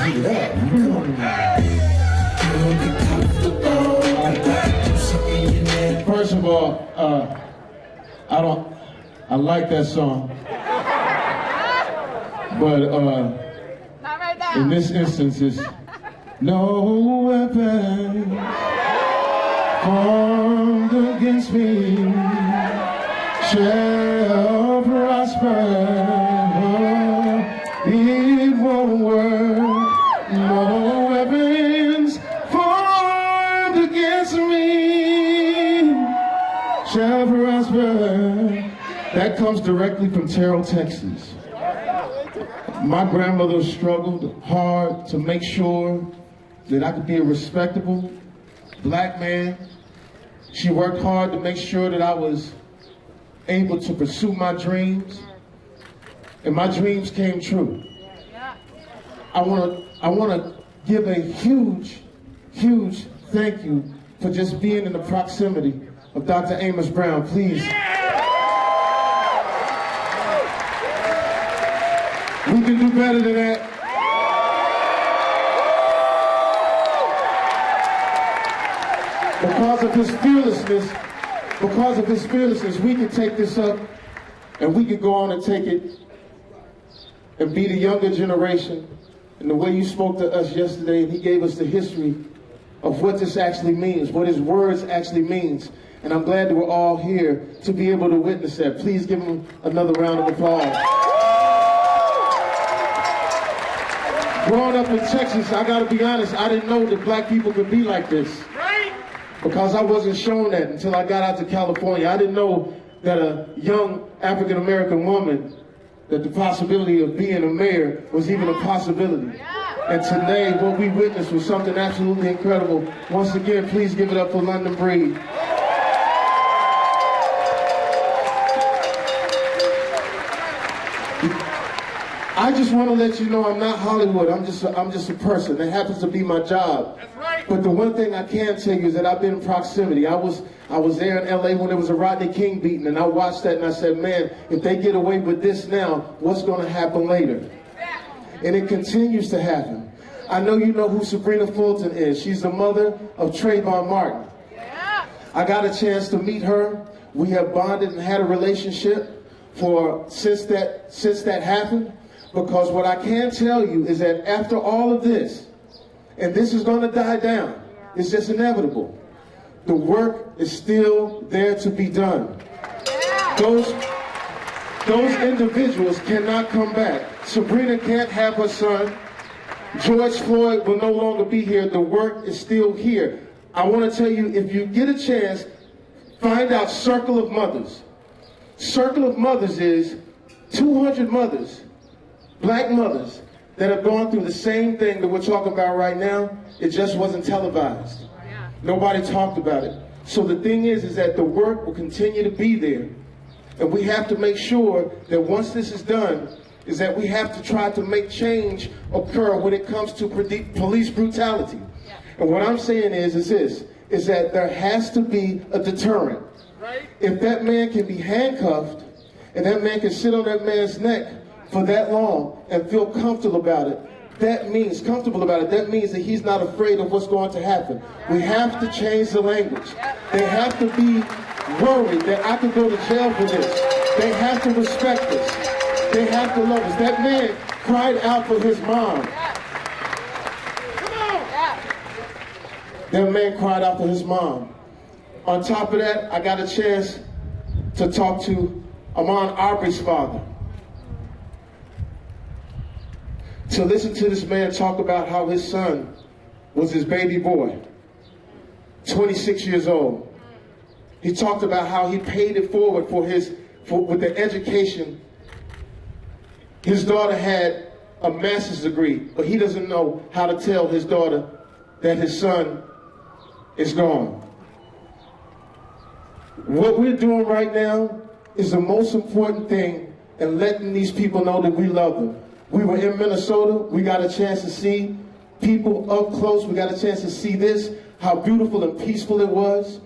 heat it up. Come on. First of all, I like that song. But in this instance, it's no weapon formed against me shall prosper. It won't work. No weapons formed against me shall prosper. That comes directly from Terrell, Texas. My grandmother struggled hard to make sure that I could be a respectable black man. She worked hard to make sure that I was able to pursue my dreams, and my dreams came true. I want to give a huge thank you for just being in the proximity of Dr. Amos Brown. Please. We can do better than that. Because of his fearlessness, we can take this up and we can go on and take it and be the younger generation. And the way you spoke to us yesterday, and he gave us the history of what this actually means, what his words actually means. And I'm glad that we're all here to be able to witness that. Please give him another round of applause. Growing up in Texas, I gotta be honest, I didn't know that black people could be like this. Right. Because I wasn't shown that until I got out to California. I didn't know that a young African-American woman, that the possibility of being a mayor was even a possibility. And today, what we witnessed was something absolutely incredible. Once again, please give it up for London Breed. I just want to let you know I'm not Hollywood. I'm just a person. That happens to be my job. That's right. But the one thing I can tell you is that I've been in proximity. I was there in LA when there was a Rodney King beating, and I watched that and I said, man, if they get away with this now, what's going to happen later? And it continues to happen. I know you know who Sabrina Fulton is. She's the mother of Trayvon Martin. Yeah. I got a chance to meet her. We have bonded and had a relationship since that happened. Because what I can tell you is that after all of this, and this is going to die down, it's just inevitable, the work is still there to be done. Those individuals cannot come back. Sabrina can't have her son. George Floyd will no longer be here. The work is still here. I want to tell you, if you get a chance, find out Circle of Mothers. Circle of Mothers is 200 mothers, black mothers, that have gone through the same thing that we're talking about right now. It just wasn't televised. Nobody talked about it. So the thing is that the work will continue to be there. And we have to make sure that once this is done, is that we have to try to make change occur when it comes to police brutality. And what I'm saying is that there has to be a deterrent. If that man can be handcuffed, and that man can sit on that man's neck for that long and feel comfortable about it, that means that he's not afraid of what's going to happen. We have to change the language. They have to be worried that I could go to jail for this. They have to respect us. They have to love us. That man cried out for his mom. That man cried out for his mom. On top of that, I got a chance to talk to Ahmaud Arbery's father. To listen to this man talk about how his son was his baby boy, 26 years old. He talked about how he paid it forward with the education. His daughter had a master's degree, but he doesn't know how to tell his daughter that his son is gone. What we're doing right now is the most important thing, and letting these people know that we love them. We were in Minnesota. We got a chance to see people up close. We got a chance to see this, how beautiful and peaceful it was.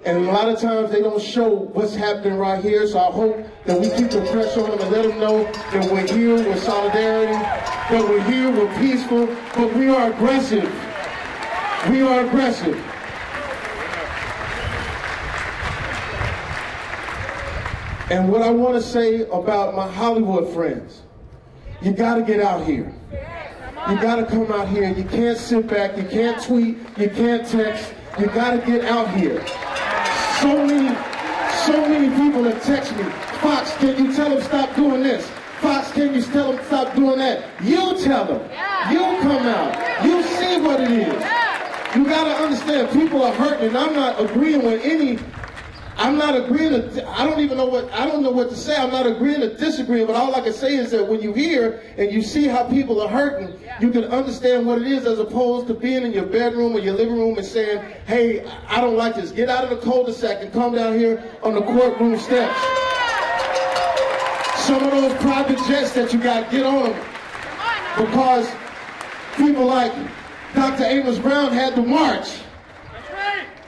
And a lot of times they don't show what's happening right here. So I hope that we keep the pressure on them and let them know that we're here with solidarity, that we're here, we're peaceful, but we are aggressive. We are aggressive. And what I want to say about my Hollywood friends, you got to get out here. You got to come out here. You can't sit back. You can't tweet. You can't text. You got to get out here. So many people have texted me, Fox, can you tell them stop doing this? Fox, can you tell them stop doing that? You tell them. You come out. You see what it is. You got to understand, people are hurting, and I'm not agreeing with any. I don't know what to say. I'm not agreeing or disagreeing, but all I can say is that when you hear and you see how people are hurting, you can understand what it is as opposed to being in your bedroom or your living room and saying, hey, I don't like this. Get out of the cul-de-sac and come down here on the courtroom steps. Some of those private jets that you got, get on them. Because people like Dr. Amos Brown had to march.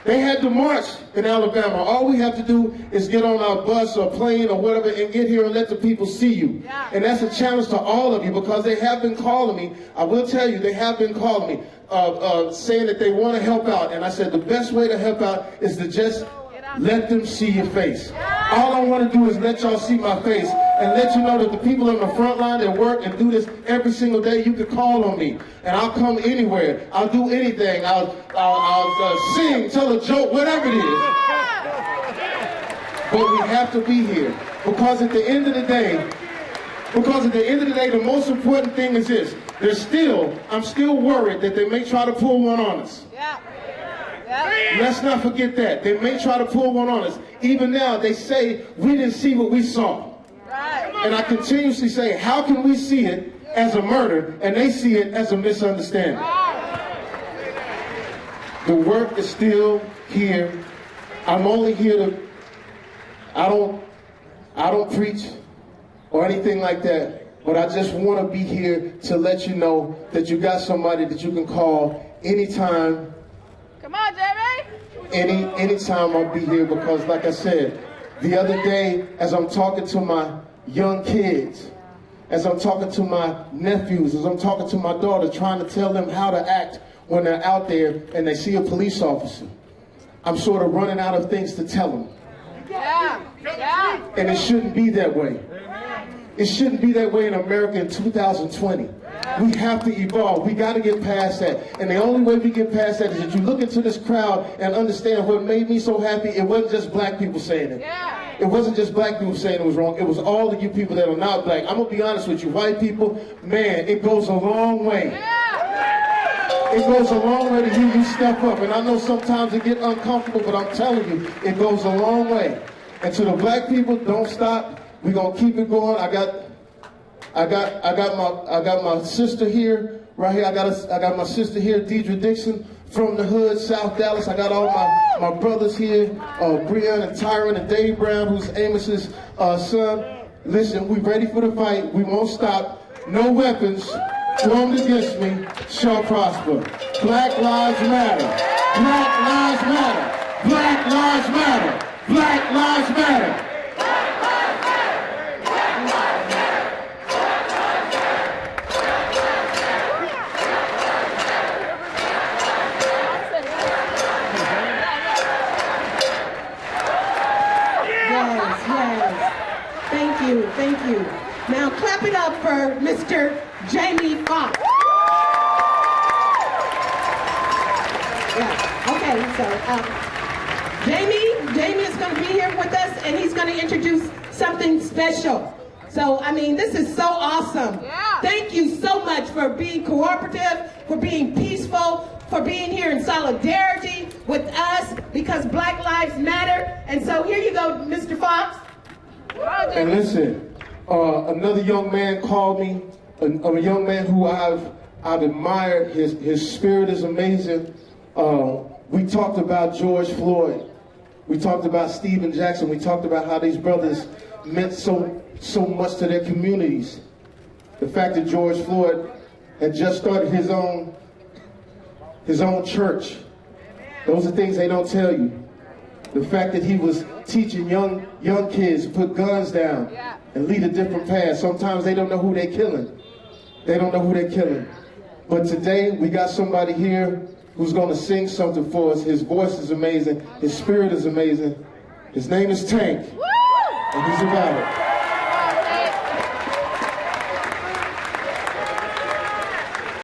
They had to march in Alabama. All we have to do is get on our bus or plane or whatever and get here and let the people see you. And that's a challenge to all of you because they have been calling me. I will tell you, they have been calling me saying that they want to help out. And I said the best way to help out is to just let them see your face. All I want to do is let y'all see my face and let you know that the people on the front line that work and do this every single day, you can call on me. And I'll come anywhere. I'll do anything. I'll sing, tell a joke, whatever it is. But we have to be here. Because at the end of the day, the most important thing is this. I'm still worried that they may try to pull one on us. Let's not forget that. They may try to pull one on us. Even now, they say, we didn't see what we saw. And I continuously say, how can we see it as a murder and they see it as a misunderstanding? The work is still here. I'm only here to, I don't preach or anything like that, but I just want to be here to let you know that you got somebody that you can call anytime. Come on, Jamie. Anytime I'll be here because, like I said, the other day, as I'm talking to my young kids, as I'm talking to my nephews, as I'm talking to my daughter, trying to tell them how to act when they're out there and they see a police officer, I'm sort of running out of things to tell them. And it shouldn't be that way. It shouldn't be that way in America in 2020. We have to evolve. We got to get past that. And the only way we get past that is if you look into this crowd and understand what made me so happy, it wasn't just black people saying it. It wasn't just black people saying it was wrong. It was all of you people that are not black. I'm going to be honest with you. White people, man, it goes a long way. It goes a long way to hear you step up. And I know sometimes it gets uncomfortable, but I'm telling you, it goes a long way. And to the black people, don't stop. We're going to keep it going. I got my sister here, right here. I got my sister here, Deidre Dixon, from the hood, South Dallas. I got all my brothers here, Breon and Tyron and Dave Brown, who's Amos's son. Listen, we ready for the fight. We won't stop. No weapons formed against me shall prosper. Black lives matter. Black lives matter. Black lives matter. Black lives matter. Thank you. Now clap it up for Mr. Jamie Foxx. Yeah. Okay, so Jamie is going to be here with us, and he's going to introduce something special. So, I mean, this is so awesome. Yeah. Thank you so much for being cooperative, for being peaceful, for being here in solidarity with us, because Black Lives Matter. And so here you go, Mr. Foxx. And listen, another young man called me, a young man who I've admired. His spirit is amazing. We talked about George Floyd. We talked about Stephen Jackson. We talked about how these brothers meant so much to their communities. The fact that George Floyd had just started his own church. Those are things they don't tell you. The fact that he was teaching young kids to put guns down and lead a different path. Sometimes they don't know who they're killing. They don't know who they're killing. But today we got somebody here who's going to sing something for us. His voice is amazing. His spirit is amazing. His name is Tank. And he's about it.